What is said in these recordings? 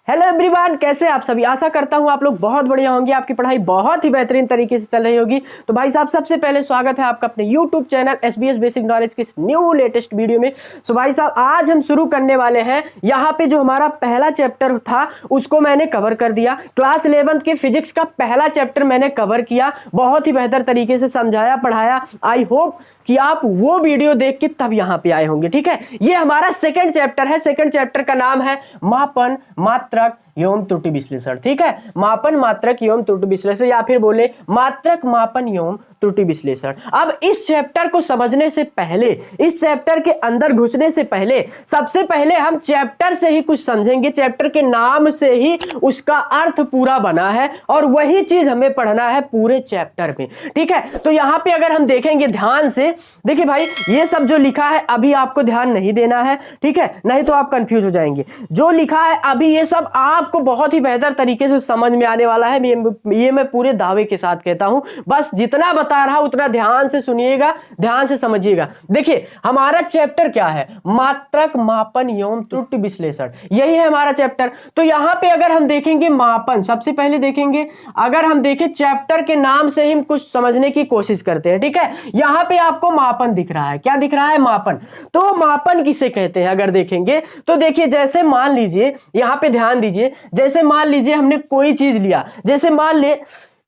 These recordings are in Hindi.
हेलो एवरीवन, कैसे आप सभी। आशा करता हूं आप लोग बहुत बढ़िया होंगे, आपकी पढ़ाई बहुत ही बेहतरीन तरीके से चल रही होगी। तो भाई साहब, सबसे पहले स्वागत है आपका अपने YouTube channel SBS basic knowledge के इस न्यू लेटेस्ट वीडियो में। सो भाई साहब, आज हम शुरू करने वाले हैं। यहाँ पे जो हमारा पहला चैप्टर था उसको मैंने कवर कर दिया। क्लास 11th के फिजिक्स का पहला चैप्टर मैंने कवर किया, बहुत ही बेहतर तरीके से समझाया पढ़ाया। आई होप कि आप वो वीडियो देख के तब यहाँ पे आए होंगे। ठीक है, ये हमारा सेकंड चैप्टर है। सेकंड चैप्टर का नाम है मापन, मात्रक एवं त्रुटि विश्लेषण। ठीक है, मापन, मात्रक एवं त्रुटि विश्लेषण, या फिर बोले मात्रक, मापन एवं त्रुटि विश्लेषण। अब इस चैप्टर को समझने से पहले, इस चैप्टर के अंदर घुसने से पहले, सबसे पहले हम चैप्टर से ही कुछ समझेंगे। चैप्टर के नाम से ही उसका अर्थ पूरा बना है और वही चीज हमें पढ़ना है पूरे चैप्टर में। ठीक है, तो यहां पे अगर हम देखेंगे ध्यान से, देखिए भाई, ये सब जो लिखा है अभी आपको ध्यान नहीं देना है। ठीक है, नहीं तो आप कंफ्यूज हो जाएंगे। जो लिखा है अभी ये सब आपको बहुत ही बेहतर तरीके से समझ में आने वाला है। ये मैं पूरे दावे के साथ कहता हूं। बस जितना बता रहा उतना ध्यान से सुनिएगा, ध्यान से समझिएगा। देखिए, हमारा चैप्टर क्या है? मात्रक, मापन एवं त्रुटि विश्लेषण, यही है हमारा चैप्टर। तो यहां पे अगर हम देखेंगे मापन, सबसे पहले देखेंगे, अगर हम देखें चैप्टर के नाम से ही हम कुछ समझने की कोशिश करते हैं। ठीक है, यहां पे आपको मापन दिख रहा है। क्या दिख रहा है? मापन। तो मापन किसे कहते हैं अगर देखेंगे तो देखिए, जैसे मान लीजिए, यहां पे ध्यान दीजिए, जैसे मान लीजिए हमने कोई चीज लिया, जैसे मान ले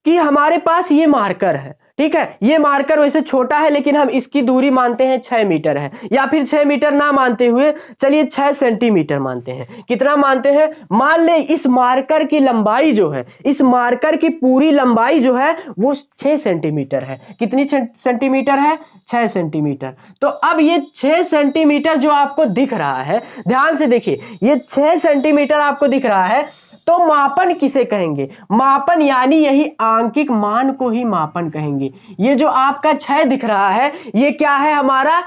कि हमारे पास ये मार्कर है। ठीक है, ये मार्कर वैसे छोटा है लेकिन हम इसकी दूरी मानते हैं 6 मीटर है, या फिर 6 मीटर ना मानते हुए चलिए 6 सेंटीमीटर मानते हैं। कितना मानते हैं? मान ले इस मार्कर की लंबाई जो है, इस मार्कर की पूरी लंबाई जो है वो 6 सेंटीमीटर है। कितनी सेंटीमीटर है? 6 सेंटीमीटर। तो अब ये 6 सेंटीमीटर जो आपको दिख रहा है, ध्यान से देखिए, ये 6 सेंटीमीटर आपको दिख रहा है। तो मापन किसे कहेंगे? मापन यानी यही आंकिक मान को ही मापन कहेंगे। ये जो आपका 6 दिख रहा है, ये क्या है? हमारा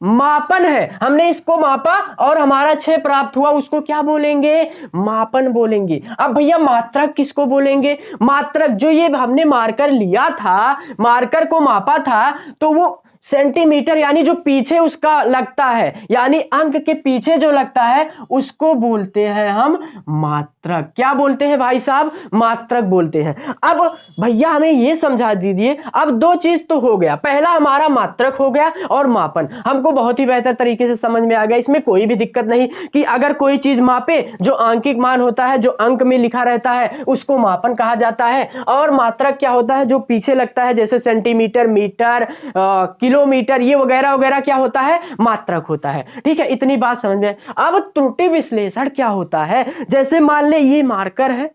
मापन है। हमने इसको मापा और हमारा 6 प्राप्त हुआ, उसको क्या बोलेंगे? मापन बोलेंगे। अब भैया मात्रक किसको बोलेंगे? मात्रक जो ये हमने मार्कर लिया था, मार्कर को मापा था, तो वो सेंटीमीटर यानी जो पीछे उसका लगता है, यानी अंक के पीछे जो लगता है, उसको बोलते हैं हम मात्रक। क्या बोलते हैं भाई साहब? मात्रक बोलते हैं। अब भैया हमें यह समझा दीजिए, अब दो चीज तो हो गया, पहला हमारा मात्रक हो गया और मापन हमको बहुत ही बेहतर तरीके से समझ में आ गया। इसमें कोई भी दिक्कत नहीं कि अगर कोई चीज मापे, जो आंकिक मान होता है, जो अंक में लिखा रहता है, उसको मापन कहा जाता है। और मात्रक क्या होता है? जो पीछे लगता है, जैसे सेंटीमीटर, मीटर, किलोमीटर, ये वगैरह वगैरह क्या होता है? मात्रक होता है। ठीक है, इतनी बात समझ में। अब त्रुटि विश्लेषण क्या होता है? जैसे मान ले ये मार्कर है,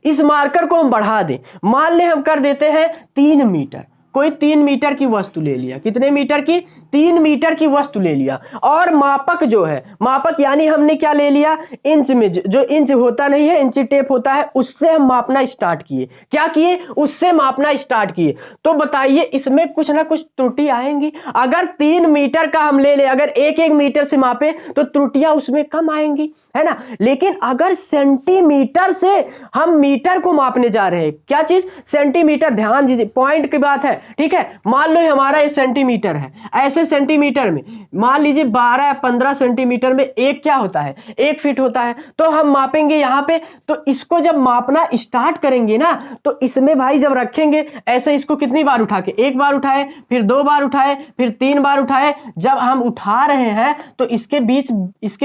इस मार्कर को हम बढ़ा दें, मान ले हम कर देते हैं 3 मीटर। कोई 3 मीटर की वस्तु ले लिया। कितने मीटर की? 3 मीटर की वस्तु ले लिया। और मापक जो है, मापक यानी हमने क्या ले लिया? इंच में, जो इंच होता नहीं है, इंची टेप होता है, उससे हम मापना स्टार्ट किए। क्या किए? उससे मापना स्टार्ट किए। तो बताइए, इसमें कुछ ना कुछ त्रुटि आएंगी। अगर 3 मीटर का हम ले ले, अगर 1-1 मीटर से मापे तो त्रुटियां उसमें कम आएंगी, है ना। लेकिन अगर सेंटीमीटर से हम मीटर को मापने जा रहे हैं, क्या चीज? सेंटीमीटर। ध्यान दीजिए, पॉइंट की बात है। ठीक है, मान लो हमारा ये सेंटीमीटर है, ऐसे सेंटीमीटर में मान लीजिए 12-15 सेंटीमीटर में एक क्या होता है? 1 फीट होता है। तो हम मापेंगे यहां पे, तो इसको जब मापना स्टार्ट करेंगे ना, तो इसमें भाई जब रखेंगे ऐसे, इसको कितनी बार उठा के? 1 बार उठाए, फिर 2 बार उठाए, फिर 3 बार उठाए। जब हम उठा रहे हैं तो इसके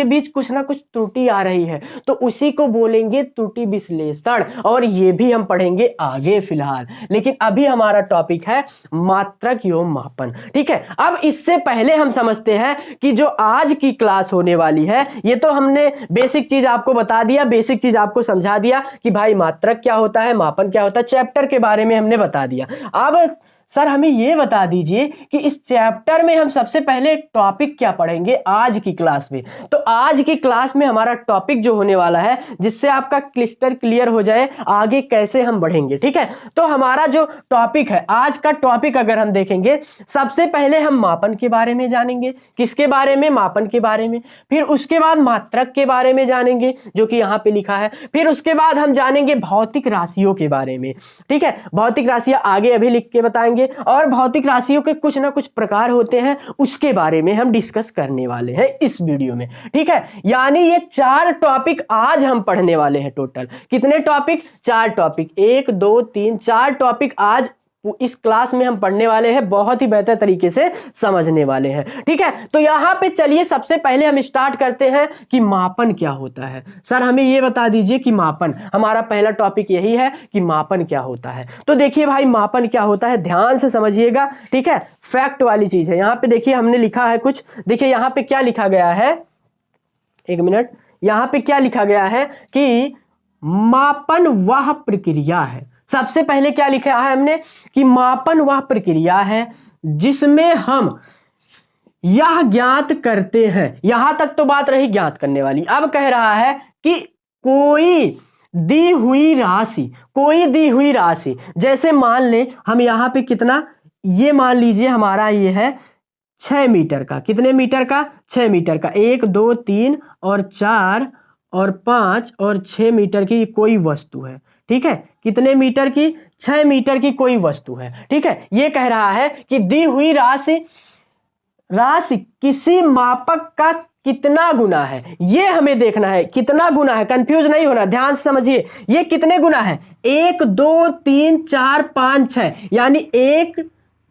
बीच कुछ ना कुछ त्रुटि आ रही है, तो उसी को बोलेंगे त्रुटि विश्लेषण। और ये भी हम पढ़ेंगे आगे फिलहाल, लेकिन अभी हमारा टॉपिक है मात्रक एवं मापन। ठीक है, अब इससे पहले हम समझते हैं कि जो आज की क्लास होने वाली है, ये तो हमने बेसिक चीज आपको बता दिया, बेसिक चीज आपको समझा दिया कि भाई मात्रक क्या होता है, मापन क्या होता है, चैप्टर के बारे में हमने बता दिया। अब सर हमें यह बता दीजिए कि इस चैप्टर में हम सबसे पहले टॉपिक क्या पढ़ेंगे आज की क्लास में। तो आज की क्लास में हमारा टॉपिक जो होने वाला है, जिससे आपका क्लिस्टर क्लियर हो जाए आगे कैसे हम बढ़ेंगे। ठीक है, तो हमारा जो टॉपिक है, आज का टॉपिक अगर हम देखेंगे, सबसे पहले हम मापन के बारे में जानेंगे। किसके बारे में? मापन के बारे में। फिर उसके बाद मात्रक के बारे में जानेंगे, जो कि यहां पे लिखा है। फिर उसके बाद हम जानेंगे भौतिक राशियों के बारे में। ठीक है, भौतिक राशियां आगे अभी लिख के बताएंगे। करेंगे और भौतिक राशियों के कुछ ना कुछ प्रकार होते हैं, उसके बारे में हम डिस्कस करने वाले हैं इस वीडियो में। ठीक है, यानी ये 4 टॉपिक आज हम पढ़ने वाले हैं। टोटल कितने टॉपिक? 4 टॉपिक, 1 2 3 4 टॉपिक आज इस क्लास में हम पढ़ने वाले हैं, बहुत ही बेहतर तरीके से समझने वाले हैं। ठीक है, तो यहां पे चलिए सबसे पहले हम स्टार्ट करते हैं कि मापन क्या होता है। सर हमें ये बता दीजिए कि मापन, हमारा पहला टॉपिक यही है कि मापन क्या होता है। तो देखिए भाई, मापन क्या होता है ध्यान से समझिएगा। ठीक है, फैक्ट वाली चीज है। यहां पे देखिए हमने लिखा है कुछ, देखिए यहां पे क्या लिखा गया है, एक मिनट, यहां पे क्या लिखा गया है कि मापन वह प्रक्रिया है। सबसे पहले क्या लिखा है हमने कि मापन वह प्रक्रिया है जिसमें हम यह ज्ञात करते हैं। यहां तक तो बात रही ज्ञात करने वाली। अब कह रहा है कि कोई दी हुई राशि, कोई दी हुई राशि, जैसे मान ले हम यहां पे कितना, ये मान लीजिए हमारा ये है 6 मीटर का। कितने मीटर का? 6 मीटर का। 1 2 3 और 4 और 5 और 6 मीटर की कोई वस्तु है। ठीक है, कितने मीटर की? 6 मीटर की कोई वस्तु है। ठीक है, ये कह रहा है कि दी हुई राशि किसी मापक का कितना गुना है, ये हमें देखना है। कितना गुना है, कंफ्यूज नहीं होना, ध्यान से समझिए। ये कितने गुना है? 1 2 3 4 5 6, यानी 1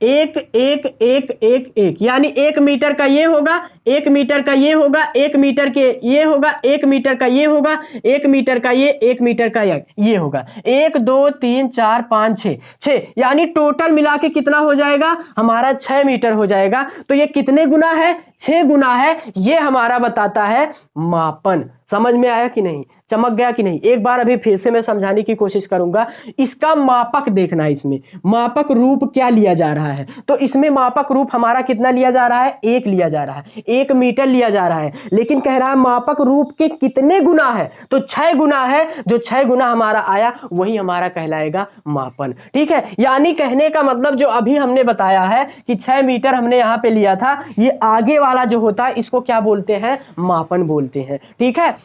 1 1 1 1 1, यानी 1 मीटर का ये होगा, 1 मीटर का ये होगा, 1 मीटर के ये होगा, 1 मीटर का ये होगा, 1 मीटर का ये, 1 मीटर का ये होगा। 1 2 3 4 5 6, यानी टोटल मिला के कितना हो जाएगा हमारा? 6 मीटर हो जाएगा। तो ये कितने गुना है? 6 गुना है। ये हमारा बताता है मापन। समझ में आया कि नहीं? चमक गया कि नहीं? एक बार अभी फिर से मैं समझाने की कोशिश करूंगा। इसका मापक देखना है, इसमें मापक रूप क्या लिया जा रहा है। तो इसमें मापक रूप हमारा कितना लिया जा रहा है? 1 लिया जा रहा है, 1 मीटर लिया जा रहा है। लेकिन कह रहा है मापक रूप के कितने गुना है? तो 6 गुना है। जो 6 गुना हमारा आया वही हमारा कहलाएगा मापन। ठीक है, यानी कहने का मतलब जो अभी हमने बताया है कि 6 मीटर हमने यहां पे लिया था, ये आगे वाला जो होता है इसको क्या बोलते हैं? मापन बोलते हैं। ठीक है,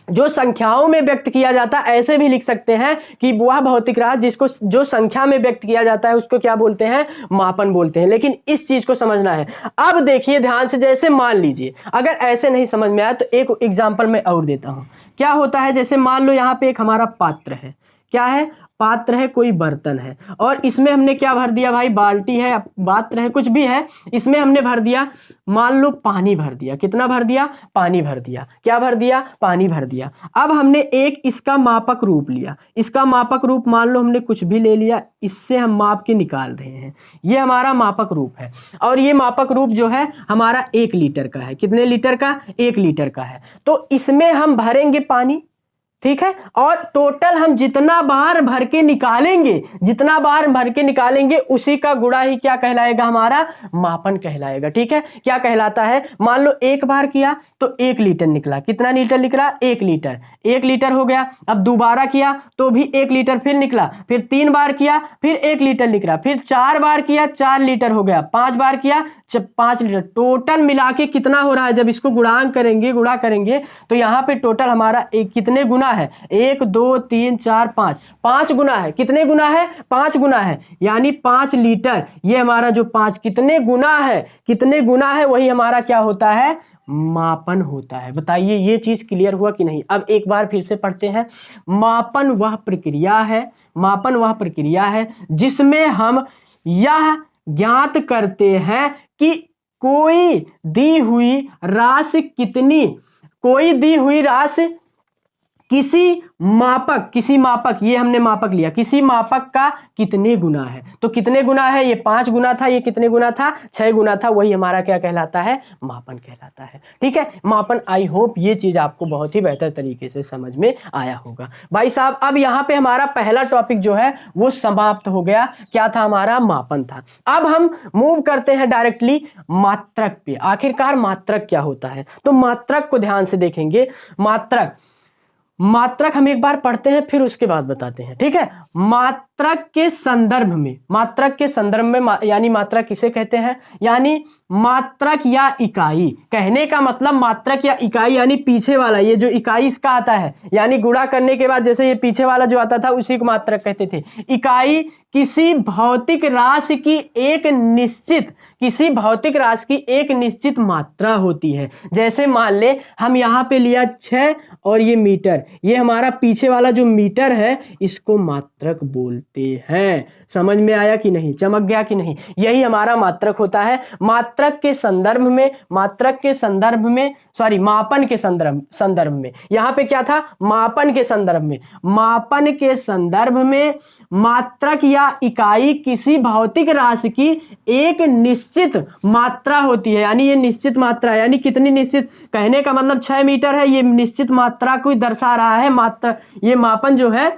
जो संख्याओं में व्यक्त किया जाता है, ऐसे भी लिख सकते हैं कि वह भौतिक राशि जिसको जो संख्या में व्यक्त किया जाता है उसको क्या बोलते हैं? मापन बोलते हैं। लेकिन इस चीज को समझना है। अब देखिए ध्यान से, जैसे मान लीजिए अगर ऐसे नहीं समझ में आया तो एक एग्जांपल मैं और देता हूं। क्या होता है, जैसे मान लो यहां पे एक हमारा पात्र है। क्या है? पात्र है, कोई बर्तन है, और इसमें हमने क्या भर दिया भाई? बाल्टी है, पात्र है, कुछ भी है, इसमें हमने भर दिया, मान लो पानी भर दिया। कितना भर दिया? पानी भर दिया। क्या भर दिया? पानी भर दिया। अब हमने एक इसका मापक रूप लिया। इसका मापक रूप मान लो हमने कुछ भी ले लिया, इससे हम माप के निकाल रहे हैं। ये हमारा मापक रूप है, और ये मापक रूप जो है हमारा 1 लीटर का है। कितने लीटर का? 1 लीटर का है। तो इसमें हम भरेंगे पानी। ठीक है, और टोटल हम जितना बार भर के निकालेंगे, जितना बार भर के निकालेंगे उसी का गुणा ही क्या कहलाएगा? हमारा मापन कहलाएगा। ठीक है, क्या कहलाता है? मान लो 1 बार किया तो 1 लीटर निकला। कितना लीटर निकला? 1 लीटर। 1 लीटर हो गया। अब दोबारा किया तो भी 1 लीटर फिर निकला। फिर 3 बार किया फिर 1 लीटर निकला। फिर 4 बार किया 4 लीटर हो गया। 5 बार किया 5 लीटर। टोटल मिला के कितना हो रहा है? जब इसको गुणा करेंगे तो यहाँ पे टोटल हमारा कितने गुना है? 1 2 3 4 5 गुना है। कितने गुना है? 5 गुना है, यानी 5 लीटर। ये हमारा जो 5 कितने गुना है? कितने गुना है? वही हमारा क्या होता है? मापन होता है। बताइए ये चीज क्लियर हुआ कि नहीं? अब एक बार फिर से पढ़ते हैं। मापन वह प्रक्रिया है, मापन वह प्रक्रिया है जिसमें हम यह ज्ञात करते हैं कि कोई दी हुई राशि कितनी, कोई दी हुई राशि किसी मापक, ये हमने मापक लिया, किसी मापक का कितने गुना है। तो कितने गुना है? ये 5 गुना था। ये कितने गुना था? 6 गुना था। वही हमारा क्या कहलाता है? मापन कहलाता है। ठीक है, मापन। आई होप ये चीज आपको बहुत ही बेहतर तरीके से समझ में आया होगा भाई साहब। अब यहाँ पे हमारा पहला टॉपिक जो है वो समाप्त हो गया। क्या था हमारा? मापन था। अब हम मूव करते हैं डायरेक्टली मात्रक पे। आखिरकार मात्रक क्या होता है? तो मात्रक को ध्यान से देखेंगे। मात्रक हम एक बार पढ़ते हैं फिर उसके बाद बताते हैं। ठीक है, मात्रक के संदर्भ में, मात्रक के संदर्भ में यानी मात्रक किसे कहते हैं, यानी मात्रक या इकाई। कहने का मतलब मात्रक या इकाई यानी पीछे वाला, ये जो इकाई इसका आता है, यानी गुणा करने के बाद जैसे ये पीछे वाला जो आता था उसी को मात्रक कहते थे। इकाई किसी भौतिक राशि की एक निश्चित, किसी भौतिक राशि की एक निश्चित मात्रा होती है। जैसे मान ले हम यहाँ पे लिया 6 और ये मीटर, ये हमारा पीछे वाला जो मीटर है इसको मात्रक बोलते हैं। समझ में आया कि नहीं, चमक गया कि नहीं, यही हमारा मात्रक होता है। मात्रक के संदर्भ में, मात्रक के संदर्भ में, सॉरी मापन के संदर्भ में, यहाँ पे क्या था, मापन के संदर्भ में, मापन के संदर्भ में मात्रक या इकाई किसी भौतिक राशि की एक निश्चित मात्रा होती है। यानी ये निश्चित मात्रा, यानी कितनी निश्चित, कहने का मतलब 6 मीटर है, ये निश्चित मात्रा को दर्शा रहा है। मात्रा, ये मापन जो है,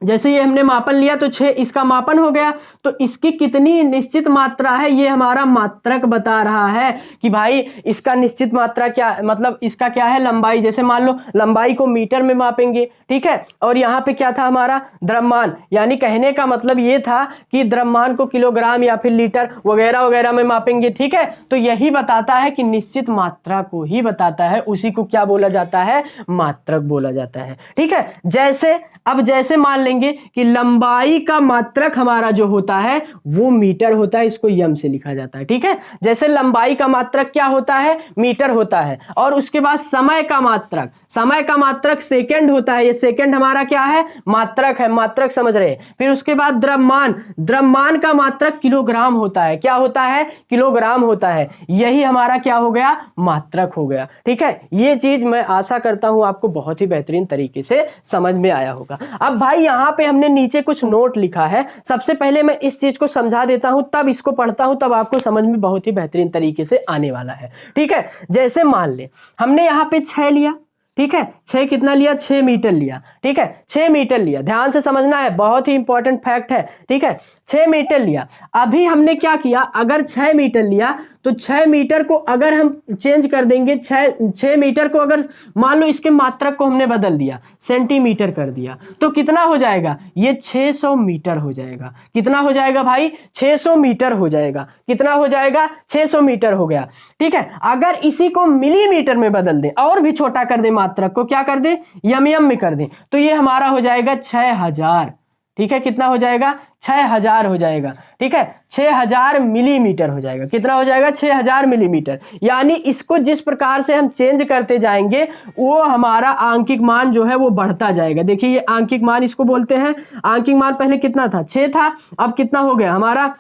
जैसे ये हमने मापन लिया तो 6 इसका मापन हो गया, तो इसकी कितनी निश्चित मात्रा है ये हमारा मात्रक बता रहा है कि भाई इसका निश्चित मात्रा क्या, मतलब इसका क्या है, लंबाई। जैसे मान लो लंबाई को मीटर में मापेंगे, ठीक है, और यहाँ पे क्या था हमारा, द्रव्यमान, यानी कहने का मतलब ये था कि द्रव्यमान को किलोग्राम या फिर लीटर वगैरह वगैरह में मापेंगे, ठीक है। तो यही बताता है कि निश्चित मात्रा को ही बताता है, उसी को क्या बोला जाता है, मात्रक बोला जाता है, ठीक है। जैसे अब जैसे मान लेंगे कि लंबाई का मात्रक हमारा जो होता है वो मीटर होता है, इसको यम से लिखा जाता है, ठीक है। जैसे लंबाई का मात्रक क्या होता है, मीटर होता है। और उसके बाद समय का मात्रक, समय का मात्रक सेकंड होता है, ये सेकंड हमारा क्या है, मात्रक है, मात्रक समझ रहे हैं। फिर उसके बाद द्रव्यमान, द्रव्यमान का मात्रक किलोग्राम होता है, क्या होता है, किलोग्राम होता है। यही हमारा क्या हो गया, मात्रक हो गया, ठीक है। ये चीज मैं आशा करता हूं आपको बहुत ही बेहतरीन तरीके से समझ में आया होगा। अब भाई यहां पे हमने नीचे कुछ नोट लिखा है, सबसे पहले मैं इस चीज को समझा देता हूं, तब इसको पढ़ता हूं, तब आपको समझ में बहुत ही बेहतरीन तरीके से आने वाला है, ठीक है। जैसे मान ले हमने यहां पे 6 लिया, ठीक है, 6 कितना लिया, 6 मीटर लिया, ठीक है, 6 मीटर लिया, ध्यान से समझना है, बहुत ही इंपॉर्टेंट फैक्ट है, ठीक है। 6 मीटर लिया, अभी हमने क्या किया, अगर 6 मीटर लिया तो 6 मीटर को अगर हम चेंज कर देंगे, 6 मीटर को अगर मान लो इसके मात्रक को हमने बदल दिया, सेंटीमीटर कर दिया, तो कितना हो जाएगा, ये 600 मीटर हो जाएगा। कितना हो जाएगा भाई, 600 मीटर हो जाएगा। कितना हो जाएगा, 600 मीटर हो गया, ठीक है। अगर इसी को मिलीमीटर में बदल दें और भी छोटा कर दें, मात्रक को क्या कर दें, यम में कर दें, तो ये हमारा हो जाएगा 6000, ठीक है। कितना हो जाएगा, 6000 हो जाएगा, ठीक है, 6000 मिलीमीटर हो जाएगा। कितना हो जाएगा, 6000 मिलीमीटर। यानी इसको जिस प्रकार से हम चेंज करते जाएंगे वो हमारा आंकिक मान जो है वो बढ़ता जाएगा। देखिए ये आंकिक मान इसको बोलते हैं। आंकिक मान पहले कितना था, 6 था, अब कितना हो गया हमारा,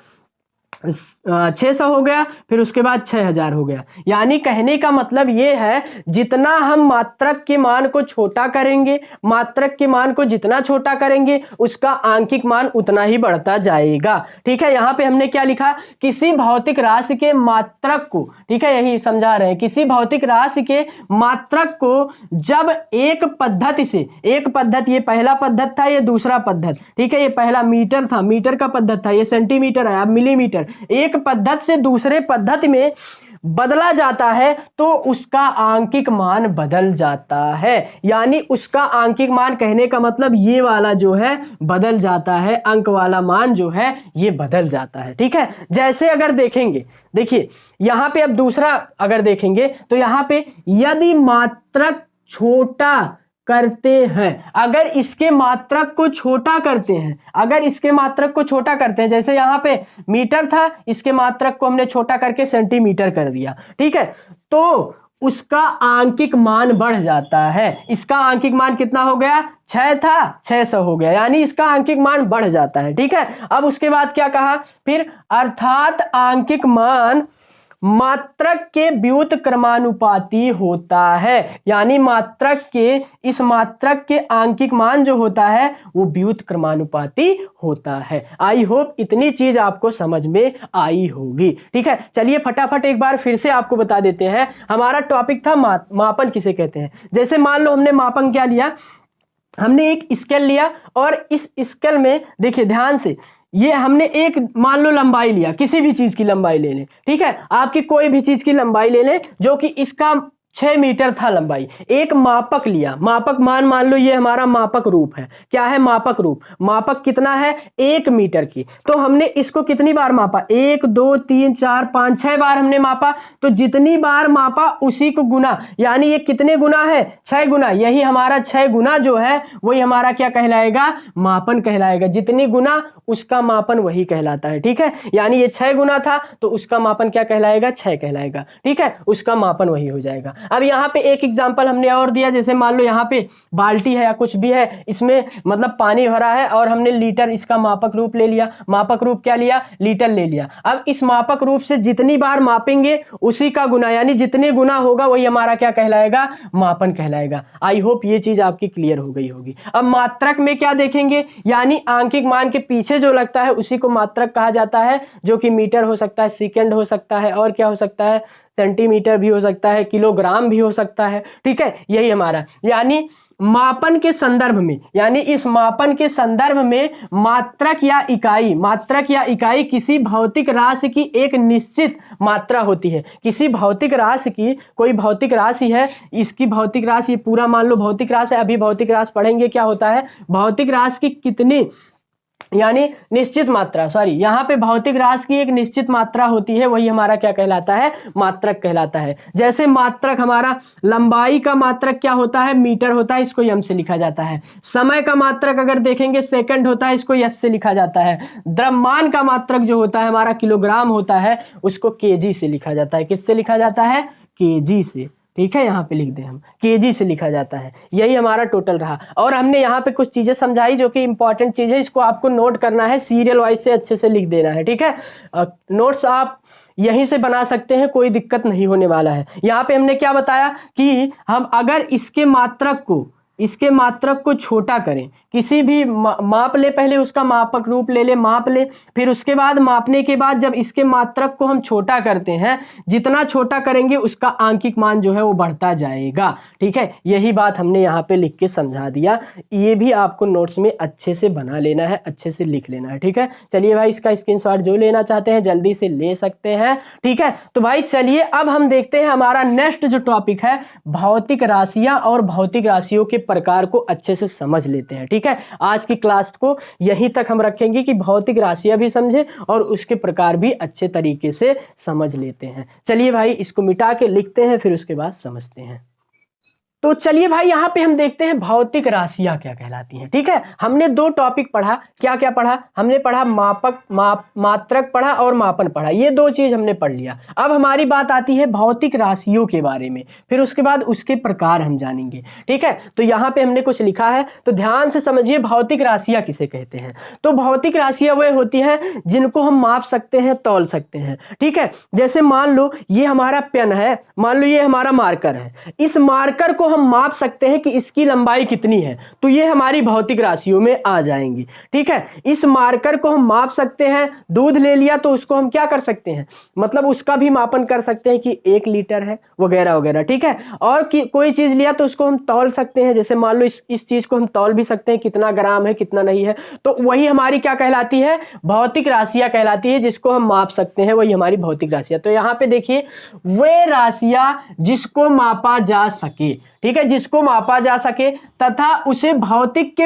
600 हो गया, फिर उसके बाद 6000 हो गया। यानी कहने का मतलब ये है, जितना हम मात्रक के मान को छोटा करेंगे, मात्रक के मान को जितना छोटा करेंगे उसका आंकिक मान उतना ही बढ़ता जाएगा, ठीक है। यहां पे हमने क्या लिखा, किसी भौतिक राशि के मात्रक को, ठीक है, यही समझा रहे हैं, किसी भौतिक राशि के मात्रक को जब एक पद्धति से, एक पद्धति, ये पहला पद्धति था, ये दूसरा पद्धति, ठीक है, ये पहला मीटर था, मीटर का पद्धति था, ये सेंटीमीटर है, अब मिलीमीटर, एक पद्धति से दूसरे पद्धति में बदला जाता है तो उसका आंकिक मान बदल जाता है। यानी उसका आंकिक मान, कहने का मतलब ये वाला जो है बदल जाता है, अंक वाला मान जो है ये बदल जाता है, ठीक है। जैसे अगर देखेंगे, देखिए यहां पे अब दूसरा अगर देखेंगे तो यहां पे यदि मात्रक छोटा करते हैं, अगर इसके मात्रक को छोटा करते हैं, अगर इसके मात्रक को छोटा करते हैं, जैसे यहाँ पे मीटर था, इसके मात्रक को हमने छोटा करके सेंटीमीटर कर दिया, ठीक है, तो उसका आंकिक मान बढ़ जाता है। इसका आंकिक मान कितना हो गया, 6 था, 600 हो गया, यानी इसका आंकिक मान बढ़ जाता है, ठीक है। अब उसके बाद क्या कहा, फिर अर्थात आंकिक मान मात्रक के व्युत क्रमानुपाती होता है। यानी मात्रक के, इस मात्रक के आंकिक मान जो होता है वो व्युत क्रमानुपाती होता है। आई होप इतनी चीज आपको समझ में आई होगी, ठीक है। चलिए फटाफट एक बार फिर से आपको बता देते हैं, हमारा टॉपिक था मापन किसे कहते हैं। जैसे मान लो हमने मापन क्या लिया, हमने एक स्केल लिया और इस स्केल में देखिए ध्यान से, ये हमने एक मान लो लंबाई लिया, किसी भी चीज की लंबाई ले लें, ठीक है, आपकी कोई भी चीज की लंबाई ले लें जो कि इसका 6 मीटर था लंबाई। एक मापक लिया, मापक मान लो ये हमारा मापक रूप है। क्या है मापक रूप? मापक कितना है? 1 मीटर की। तो हमने इसको कितनी बार मापा? 1 2 3 4 5 6 बार हमने मापा। तो जितनी बार मापा उसी को गुना, यानी ये कितने गुना है? 6 गुना। यही हमारा 6 गुना जो है वही हमारा क्या कहलाएगा? मापन कहलाएगा। जितनी गुना उसका मापन वही कहलाता है। ठीक है, यानी ये 6 गुना था तो उसका मापन क्या कहलाएगा? 6 कहलाएगा। ठीक है, उसका मापन वही हो जाएगा। अब यहाँ पे एक एग्जांपल हमने और दिया, जैसे मान लो यहाँ पे बाल्टी है या कुछ भी है, इसमें मतलब पानी भरा है और हमने लीटर इसका मापक रूप ले लिया। मापक रूप क्या लिया? लीटर ले लिया। अब इस मापक रूप से जितनी बार मापेंगे उसी का गुना, यानी जितने गुना होगा वही हमारा क्या कहलाएगा? मापन कहलाएगा। आई होप ये चीज आपकी क्लियर हो गई होगी। अब मात्रक में क्या देखेंगे? यानी आंकिक मान के पीछे जो लगता है उसी को मात्रक कहा जाता है, जो कि मीटर हो सकता है, सेकंड हो सकता है, और क्या हो सकता है? सेंटीमीटर भी हो सकता है, किलोग्राम भी हो सकता है। ठीक है, यही हमारा, यानी मापन के संदर्भ में, यानी इस मापन के संदर्भ में मात्रक या इकाई किसी भौतिक राशि की एक निश्चित मात्रा होती है। किसी भौतिक राशि की, कोई भौतिक राशि है, इसकी भौतिक राशि, ये पूरा मान लो भौतिक राशि है। अभी भौतिक राशि पढ़ेंगे क्या होता है। भौतिक राशि की कितनी, यानी निश्चित मात्रा, सॉरी, यहाँ पे भौतिक राशि की एक निश्चित मात्रा होती है, वही हमारा क्या कहलाता है? मात्रक कहलाता है। जैसे मात्रक हमारा, लंबाई का मात्रक क्या होता है? मीटर होता है, इसको एम से लिखा जाता है। समय का मात्रक अगर देखेंगे सेकंड होता है, इसको एस से लिखा जाता है। द्रव्यमान का मात्रक जो होता है हमारा किलोग्राम होता है, उसको केजी से लिखा जाता है। किससे लिखा जाता है? केजी से। ठीक है, यहाँ पे लिख दें हम, केजी से लिखा जाता है। यही हमारा टोटल रहा। और हमने यहाँ पे कुछ चीजें समझाई जो कि इंपॉर्टेंट चीज है, इसको आपको नोट करना है, सीरियल वाइज से अच्छे से लिख देना है। ठीक है, नोट्स आप यहीं से बना सकते हैं, कोई दिक्कत नहीं होने वाला है। यहाँ पे हमने क्या बताया कि हम अगर इसके मात्रक को छोटा करें, किसी भी माप ले, पहले उसका मापक रूप ले ले, माप ले, फिर उसके बाद मापने के बाद जब इसके मात्रक को हम छोटा करते हैं, जितना छोटा करेंगे उसका आंकिक मान जो है वो बढ़ता जाएगा। ठीक है, यही बात हमने यहाँ पे लिख के समझा दिया। ये भी आपको नोट्स में अच्छे से बना लेना है, अच्छे से लिख लेना है। ठीक है, चलिए भाई, इसका स्क्रीनशॉट जो लेना चाहते हैं जल्दी से ले सकते हैं। ठीक है, तो भाई चलिए अब हम देखते हैं हमारा नेक्स्ट जो टॉपिक है, भौतिक राशियां और भौतिक राशियों के प्रकार को अच्छे से समझ लेते हैं। ठीक है, आज की क्लास को यहीं तक हम रखेंगे कि भौतिक राशियां भी समझे और उसके प्रकार भी अच्छे तरीके से समझ लेते हैं। चलिए भाई, इसको मिटा के लिखते हैं, फिर उसके बाद समझते हैं। तो चलिए भाई, यहां पे हम देखते हैं भौतिक राशियां क्या कहलाती हैं। ठीक है, हमने 2 टॉपिक पढ़ा। क्या क्या पढ़ा? हमने पढ़ा मात्रक पढ़ा और मापन पढ़ा। ये 2 चीज हमने पढ़ लिया। अब हमारी बात आती है भौतिक राशियों के बारे में, फिर उसके बाद उसके प्रकार हम जानेंगे। ठीक है, तो यहाँ पे हमने कुछ लिखा है, तो ध्यान से समझिए भौतिक राशियां किसे कहते हैं। तो भौतिक राशियां वह होती हैं जिनको हम माप सकते हैं, तौल सकते हैं। ठीक है, जैसे मान लो ये हमारा पेन है, मान लो ये हमारा मार्कर है, इस मार्कर को हम माप सकते हैं कि इसकी लंबाई कितनी है, तो ये हमारी भौतिक राशियों में आ जाएंगी। ठीक है, इस मार्कर को हम माप सकते हैं। दूध ले लिया तो उसको हम क्या कर सकते हैं, मतलब उसका भी मापन कर सकते हैं कि 1 लीटर है, वगैरह वगैरह। ठीक है, और कोई चीज लिया तो उसको हम तौल सकते हैं, जैसे मान लो इस चीज को हम तौल भी सकते हैं, कितना ग्राम है, कितना नहीं है। तो वही हमारी क्या कहलाती है? भौतिक राशियां कहलाती है, जिसको हम माप सकते हैं, वही हमारी भौतिक राशियां। तो यहां पे देखिए, वे राशियां जिसको मापा जा सके, ठीक है, जिसको मापा जा सके तथा उसे भौतिक के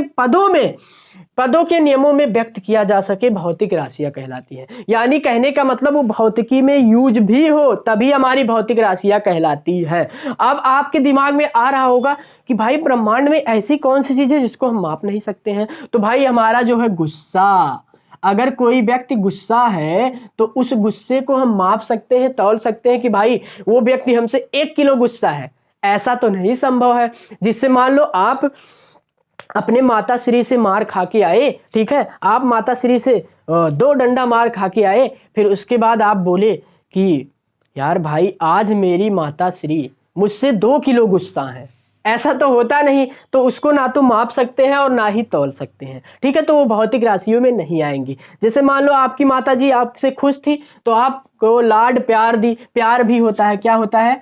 पदों के नियमों में व्यक्त किया जा सके, भौतिक राशियां कहलाती हैं। यानी कहने का मतलब वो भौतिकी में यूज भी हो, तभी हमारी भौतिक राशियां कहलाती है। अब आपके दिमाग में आ रहा होगा कि भाई ब्रह्मांड में ऐसी कौन सी चीज है जिसको हम माप नहीं सकते हैं? तो भाई हमारा जो है गुस्सा, अगर कोई व्यक्ति गुस्सा है तो उस गुस्से को हम माप सकते हैं, तौल सकते हैं कि भाई वो व्यक्ति हमसे 1 किलो गुस्सा है। ऐसा तो नहीं संभव है। जिससे मान लो आप अपने माताश्री से मार खा के आए, ठीक है, आप माताश्री से 2 डंडा मार खा के आए, फिर उसके बाद आप बोले कि यार भाई आज मेरी माताश्री मुझसे 2 किलो गुस्सा है। ऐसा तो होता नहीं, तो उसको ना तो माप सकते हैं और ना ही तौल सकते हैं। ठीक है, तो वो भौतिक राशियों में नहीं आएंगी। जैसे मान लो आपकी माताजी आपसे खुश थी तो आपको लाड प्यार दी, प्यार भी होता है, क्या होता है?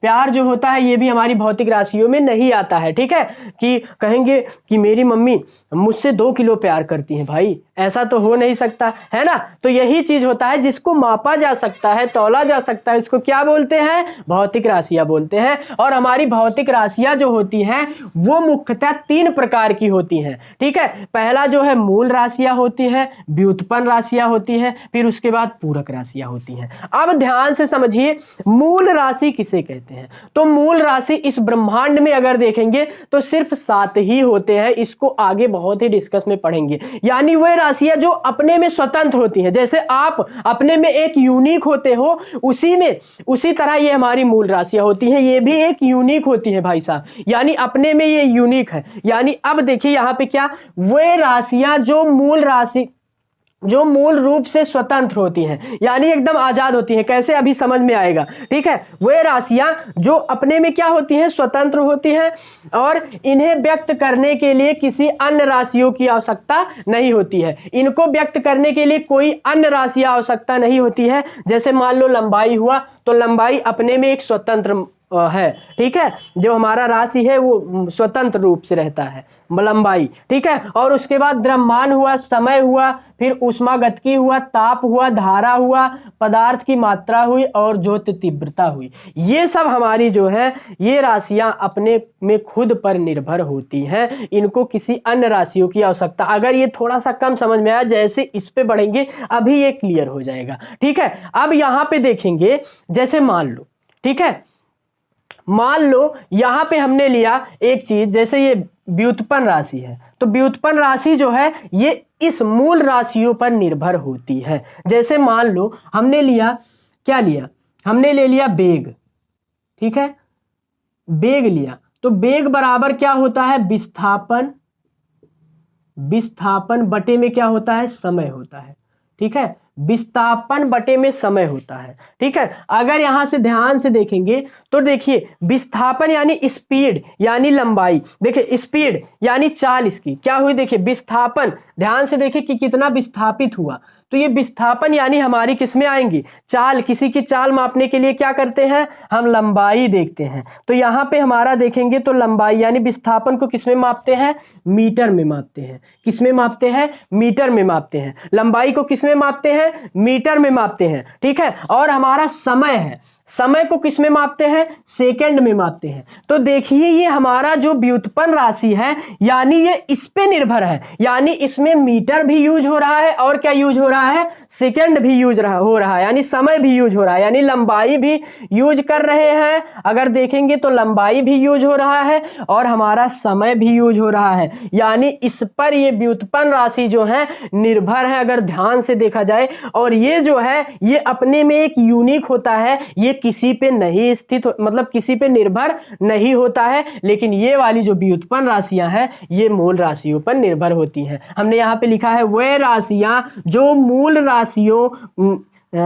प्यार जो होता है ये भी हमारी भौतिक राशियों में नहीं आता है। ठीक है, कि कहेंगे कि मेरी मम्मी मुझसे 2 किलो प्यार करती हैं, भाई ऐसा तो हो नहीं सकता है ना। तो यही चीज होता है जिसको मापा जा सकता है, तौला जा सकता है, इसको क्या बोलते हैं, भौतिक राशियां बोलते हैं। और हमारी भौतिक राशियां जो होती हैं वो मुख्यतः 3 प्रकार की होती हैं, ठीक है। पहला जो है मूल राशियां होती हैं, व्युत्पन्न राशियां होती हैं, फिर उसके बाद पूरक राशियां होती हैं। अब ध्यान से समझिए मूल राशि किसे कहते हैं। तो मूल राशि इस ब्रह्मांड में अगर देखेंगे तो सिर्फ 7 ही होते हैं, इसको आगे बहुत ही डिस्कस में पढ़ेंगे। यानी वह राशियां जो अपने में स्वतंत्र होती हैं, जैसे आप अपने में एक यूनिक होते हो, उसी तरह ये हमारी मूल राशियां होती हैं, ये भी एक यूनिक होती है भाई साहब, यानी अपने में ये यूनिक है। यानी अब देखिए यहां पे क्या, वे राशियां जो मूल रूप से स्वतंत्र होती हैं, यानी एकदम आजाद होती हैं। कैसे, अभी समझ में आएगा, ठीक है। वे राशियां जो अपने में क्या होती हैं, स्वतंत्र होती हैं, और इन्हें व्यक्त करने के लिए किसी अन्य राशियों की आवश्यकता नहीं होती है। इनको व्यक्त करने के लिए कोई अन्य राशि आवश्यकता नहीं होती है। जैसे मान लो लंबाई हुआ, तो लंबाई अपने में एक स्वतंत्र है, ठीक है। जो हमारा राशि है वो स्वतंत्र रूप से रहता है, लंबाई, ठीक है। और उसके बाद द्रव्यमान हुआ, समय हुआ, फिर ऊष्मागतिकी हुआ, ताप हुआ, धारा हुआ, पदार्थ की मात्रा हुई, और ज्योति तीव्रता हुई। ये सब हमारी जो है ये राशियां अपने में खुद पर निर्भर होती हैं, इनको किसी अन्य राशियों की आवश्यकता। अगर ये थोड़ा सा कम समझ में आया, जैसे इस पे बढ़ेंगे अभी ये क्लियर हो जाएगा, ठीक है। अब यहां पे देखेंगे, जैसे मान लो, ठीक है, मान लो यहां पे हमने लिया एक चीज, जैसे ये व्युत्पन्न राशि है, तो व्युत्पन्न राशि जो है ये इस मूल राशियों पर निर्भर होती है। जैसे मान लो हमने लिया, क्या लिया, हमने ले लिया वेग, ठीक है, वेग लिया, तो वेग बराबर क्या होता है, विस्थापन बटे में क्या होता है, समय होता है, ठीक है। विस्थापन बटे में समय होता है, ठीक है। अगर यहां से ध्यान से देखेंगे तो देखिए विस्थापन यानी स्पीड, यानी लंबाई, देखिए स्पीड यानी चाल, इसकी क्या हुई, देखिए विस्थापन, ध्यान से देखिए कि कितना विस्थापित हुआ। तो ये विस्थापन यानी हमारी किसमें आएंगी, चाल। किसी की चाल मापने के लिए क्या करते हैं, हम लंबाई देखते हैं। तो यहां पे हमारा देखेंगे तो लंबाई यानी विस्थापन को किसमें मापते हैं, मीटर में मापते हैं। किसमें मापते हैं, मीटर में मापते हैं। लंबाई को किसमें मापते हैं, मीटर में मापते हैं, ठीक है। और हमारा समय है, समय को किसमें मापते हैं, सेकंड में मापते हैं। तो देखिए ये हमारा जो व्युत्पन्न राशि है, यानी ये इस पे निर्भर है, यानी इसमें मीटर भी यूज हो रहा है, और क्या यूज हो रहा है, सेकंड भी यूज हो रहा है, यानी समय भी यूज हो रहा है, यानी लंबाई भी यूज कर रहे हैं। अगर देखेंगे तो लंबाई भी यूज हो रहा है और हमारा समय भी यूज हो रहा है, यानी इस पर ये व्युत्पन्न राशि जो है निर्भर है, अगर ध्यान से देखा जाए। और ये जो है ये अपने में एक यूनिक होता है, ये किसी पे नहीं स्थित, मतलब किसी पे निर्भर नहीं होता है। लेकिन ये वाली जो व्युत्पन्न राशियां हैं ये मूल राशियों पर निर्भर होती हैं। हमने यहां पे लिखा है वे राशियां जो मूल राशियों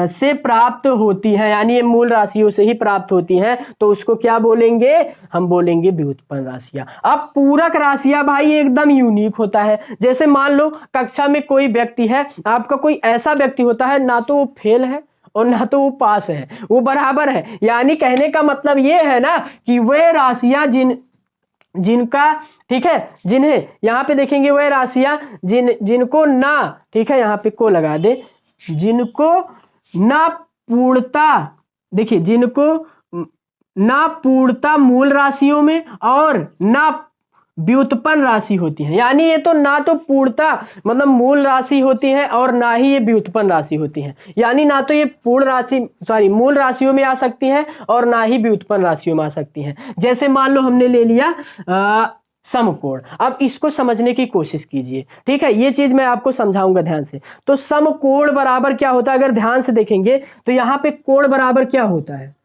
से प्राप्त होती हैं, यानी ये मूल राशियों से ही प्राप्त होती हैं, तो उसको क्या बोलेंगे, हम बोलेंगे व्युत्पन्न राशियां। अब पूरक राशियां भाई एकदम यूनिक होता है। जैसे मान लो कक्षा में कोई व्यक्ति है, आपका कोई ऐसा व्यक्ति होता है, ना तो वो फेल है और ना तो वो पास है, वो बराबर है। यानी कहने का मतलब ये है ना कि वे राशियां जिनका, ठीक है, जिन्हें यहां पे देखेंगे वह राशियां जिनको ना, ठीक है, यहां पे को लगा दे, जिनको ना पूर्णता, देखिए जिनको ना पूर्णता मूल राशियों में और ना व्युत्पन्न राशि होती है। यानी ये तो ना तो पूर्णता मतलब मूल राशि होती है और ना ही ये व्युत्पन्न राशि होती है, यानी ना तो ये मूल राशियों में आ सकती है और ना ही व्युत्पन्न राशियों में आ सकती है। जैसे मान लो हमने ले लिया समकोण। अब इसको समझने की कोशिश कीजिए, ठीक है, ये चीज मैं आपको समझाऊंगा ध्यान से। तो समकोण बराबर क्या होता है, अगर ध्यान से देखेंगे तो यहां पे कोण बराबर क्या होता है,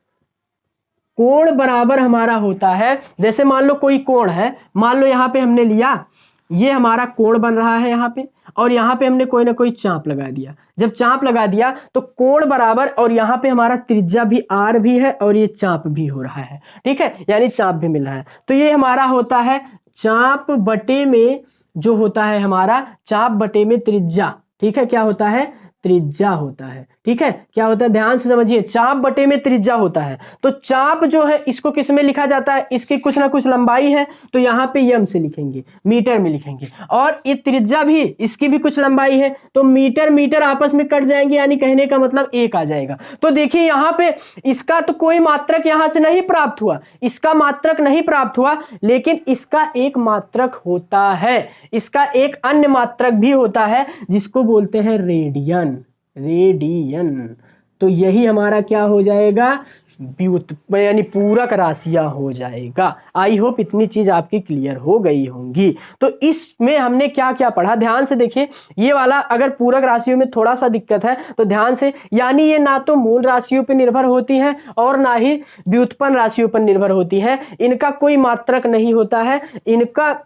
कोण बराबर हमारा होता है, जैसे मान लो कोई कोण है, मान लो यहां पे हमने लिया, ये हमारा कोण बन रहा है यहां पे, और यहां पे हमने कोई ना कोई चाप लगा दिया। जब चाप लगा दिया तो कोण बराबर, और यहां पे हमारा त्रिज्या भी आर भी है और ये चाप भी हो रहा है, ठीक है, यानी चाप भी मिल रहा है। तो ये हमारा होता है चाप बटे में, जो होता है हमारा चाप बटे में त्रिज्या, ठीक है, क्या होता है, त्रिज्या होता है, ठीक है, क्या होता है ध्यान से समझिए, चाप बटे में त्रिज्या होता है। तो चाप जो है इसको किस में लिखा जाता है, इसकी कुछ ना कुछ लंबाई है तो यहाँ पे यम से लिखेंगे, मीटर में लिखेंगे, और ये त्रिज्या भी इसकी भी कुछ लंबाई है तो मीटर मीटर आपस में कट जाएंगे, यानी कहने का मतलब एक आ जाएगा। तो देखिए यहाँ पे इसका तो कोई मात्रक यहां से नहीं प्राप्त हुआ, इसका मात्रक नहीं प्राप्त हुआ, लेकिन इसका एक मात्रक होता है, इसका एक अन्य मात्रक भी होता है जिसको बोलते हैं रेडियन। रेडियन, तो यही हमारा क्या हो जाएगा, व्युत्पन्न यानी पूरक राशियां हो जाएगा। आई होप इतनी चीज आपकी क्लियर हो गई होंगी। तो इसमें हमने क्या क्या पढ़ा, ध्यान से देखिए, ये वाला अगर पूरक राशियों में थोड़ा सा दिक्कत है तो ध्यान से, यानी ये ना तो मूल राशियों पर निर्भर होती हैं और ना ही व्युत्पन्न राशियों पर निर्भर होती है, इनका कोई मात्रक नहीं होता है, इनका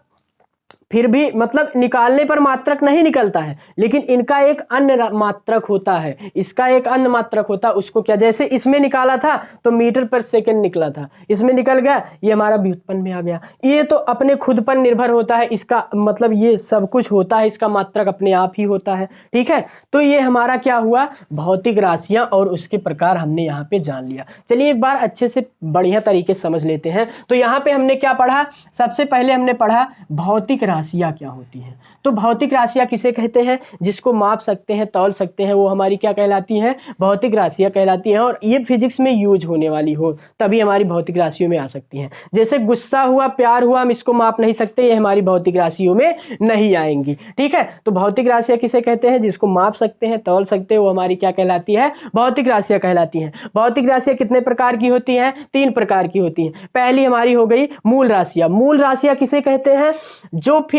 फिर भी मतलब निकालने पर मात्रक नहीं निकलता है, लेकिन इनका एक अन्य मात्रक होता है, इसका एक अन्य मात्रक होता है, उसको क्या, जैसे इसमें निकाला था तो मीटर पर सेकंड निकला था, इसमें निकल गया, ये हमारा व्युत्पन्न में आ गया। ये तो अपने खुद पर निर्भर होता है, इसका मतलब ये सब कुछ होता है, इसका मात्रक अपने आप ही होता है। ठीक है, तो ये हमारा क्या हुआ, भौतिक राशियां और उसके प्रकार हमने यहाँ पे जान लिया। चलिए एक बार अच्छे से बढ़िया तरीके से समझ लेते हैं। तो यहाँ पे हमने क्या पढ़ा, सबसे पहले हमने पढ़ा भौतिक राशियां क्या होती हैं। तो भौतिक राशियां किसे कहते हैं, जिसको माप सकते हैं, तौल सकते हैं, वो हमारी क्या कहलाती हैं, भौतिक राशियां कहलाती हैं। और ये फिजिक्स में यूज होने वाली हो तभी हमारी भौतिक राशियों में आ सकती हैं। जैसे गुस्सा हुआ, प्यार हुआ, हम इसको माप नहीं सकते, ये हमारी भौतिक राशियों में नहीं आएंगी। ठीक है, तो भौतिक राशियां किसे कहते हैं, जिसको माप सकते हैं, तौल सकते हैं, वो हमारी क्या कहलाती है, भौतिक राशियां कहलाती हैं। भौतिक राशियां कितने प्रकार की होती हैं, 3 प्रकार की होती हैं। पहली हमारी हो गई मूल राशियां। मूल राशियां किसे कहते हैं, जो कि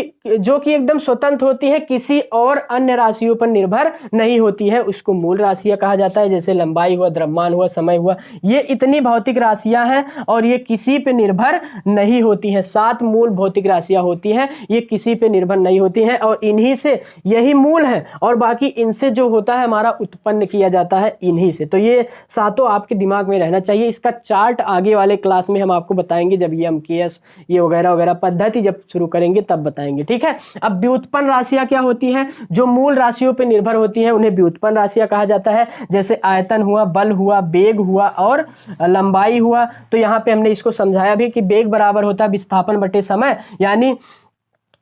एकदम स्वतंत्र होती है, किसी और अन्य राशियों पर निर्भर नहीं होती है, उसको मूल राशियां कहा जाता है। जैसे लंबाई हुआ, द्रव्यमान हुआ, समय हुआ, ये इतनी भौतिक राशियां हैं और ये किसी पे निर्भर नहीं होती हैं। 7 मूल भौतिक राशियां होती हैं, ये किसी पे निर्भर नहीं होती हैं और इन्हीं से, यही मूल है और बाकी इनसे जो होता है हमारा उत्पन्न किया जाता है इन्हीं से। तो ये सातों आपके दिमाग में रहना चाहिए। इसका चार्ट आगे वाले क्लास में हम आपको बताएंगे, जब ये एमकेएस ये वगैरह वगैरह पद्धति जब शुरू करेंगे तब बताएंगे। ठीक है, अब व्युत्पन्न राशियां क्या होती हैं, जो मूल राशियों पर निर्भर होती हैं उन्हें व्युत्पन्न राशियां कहा जाता है। जैसे आयतन हुआ, बल हुआ, वेग हुआ और लंबाई हुआ। तो यहाँ पे हमने इसको समझाया भी कि वेग बराबर होता है विस्थापन बटे समय, यानी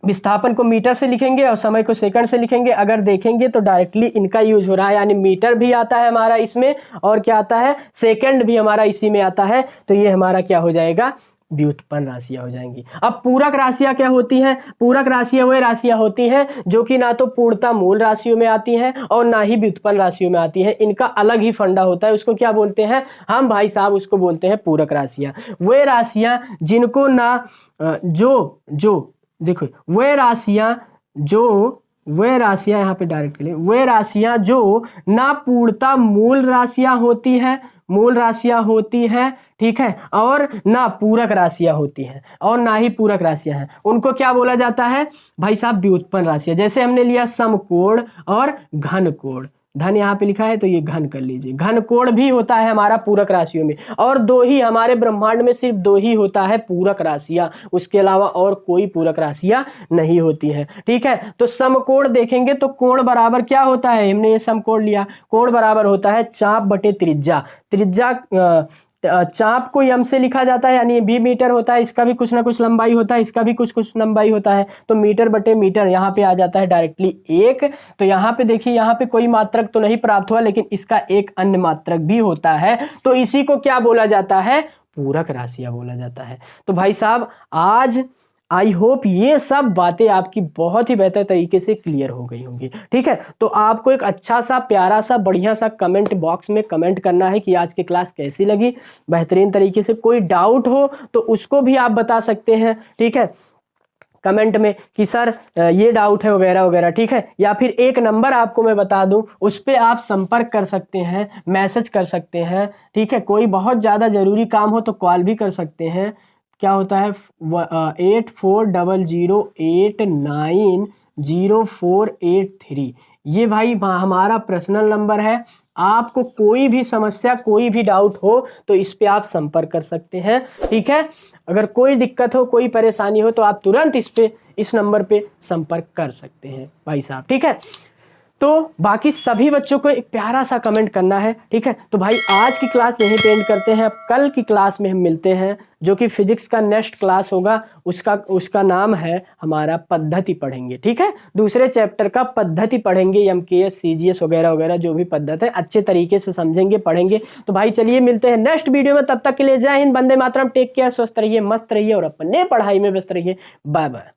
विस्थापन को मीटर से लिखेंगे और समय को सेकंड से लिखेंगे। अगर देखेंगे तो डायरेक्टली इनका यूज हो रहा है, यानी मीटर भी आता है हमारा इसमें और क्या आता है, सेकंड भी हमारा इसी में आता है। तो ये हमारा क्या हो जाएगा, व्युत्पन्न राशियां हो जाएंगी। अब पूरक राशियां क्या होती हैं, पूरक राशियां वे राशियां होती हैं जो कि ना तो पूर्णतः मूल राशियों में आती हैं और ना ही व्युत्पन्न राशियों में आती हैं। इनका अलग ही फंडा होता है, उसको क्या बोलते हैं हम भाई साहब, उसको बोलते हैं पूरक राशियां। वे राशियां जिनको ना देखो, वे राशियां यहाँ पे डायरेक्ट के लिए, वे राशियां जो ना पूर्णतः मूल राशियां होती हैं, ठीक है, और ना पूरक राशियां होती हैं और ना ही पूरक राशियां हैं, उनको क्या बोला जाता है भाई साहब, व्युत्पन्न राशियां। जैसे हमने लिया समकोण और घनकोण, धन यहाँ पे लिखा है तो ये घन कर लीजिए। घनकोण भी होता है हमारा पूरक राशियों में, और 2 ही हमारे ब्रह्मांड में सिर्फ 2 ही होता है पूरक राशियां, उसके अलावा और कोई पूरक राशियां नहीं होती हैं। ठीक है, तो समकोण देखेंगे तो कोण बराबर क्या होता है, हमने ये समकोण लिया, कोण बराबर होता है चाप बटे त्रिज्या। चाप को यम से लिखा जाता है, यानी ये भी मीटर होता है, इसका भी कुछ ना कुछ लंबाई होता है, इसका भी कुछ लंबाई होता है, तो मीटर बटे मीटर यहाँ पे आ जाता है डायरेक्टली 1। तो यहाँ पे देखिए, यहाँ पे कोई मात्रक तो नहीं प्राप्त हुआ, लेकिन इसका एक अन्य मात्रक भी होता है, तो इसी को क्या बोला जाता है, पूरक राशियां बोला जाता है। तो भाई साहब आज आई होप ये सब बातें आपकी बहुत ही बेहतर तरीके से क्लियर हो गई होंगी। ठीक है, तो आपको एक अच्छा सा, प्यारा सा, बढ़िया सा कमेंट बॉक्स में कमेंट करना है कि आज की क्लास कैसी लगी, बेहतरीन तरीके से। कोई डाउट हो तो उसको भी आप बता सकते हैं, ठीक है, कमेंट में कि सर ये डाउट है वगैरह वगैरह। ठीक है, या फिर एक नंबर आपको मैं बता दूं, उस पर आप संपर्क कर सकते हैं, मैसेज कर सकते हैं। ठीक है, कोई बहुत ज़्यादा ज़रूरी काम हो तो कॉल भी कर सकते हैं। क्या होता है 8400890483, ये भाई हमारा पर्सनल नंबर है। आपको कोई भी समस्या, कोई भी डाउट हो तो इस पे आप संपर्क कर सकते हैं। ठीक है, अगर कोई दिक्कत हो, कोई परेशानी हो तो आप तुरंत इस नंबर पे संपर्क कर सकते हैं भाई साहब। ठीक है, तो बाकी सभी बच्चों को एक प्यारा सा कमेंट करना है, ठीक है। तो भाई आज की क्लास यहीं पे एंड करते हैं। अब कल की क्लास में हम मिलते हैं, जो कि फिजिक्स का नेक्स्ट क्लास होगा। उसका नाम है हमारा पद्धति पढ़ेंगे, ठीक है। दूसरे चैप्टर का पद्धति पढ़ेंगे, MKS CGS वगैरह वगैरह जो भी पद्धति है अच्छे तरीके से समझेंगे, पढ़ेंगे। तो भाई चलिए मिलते हैं नेक्स्ट वीडियो में, तब तक के लिए जय हिंद, वंदे मातरम, टेक केयर, स्वस्थ रहिए, मस्त रहिए और अपने पढ़ाई में व्यस्त रहिए। Bye bye.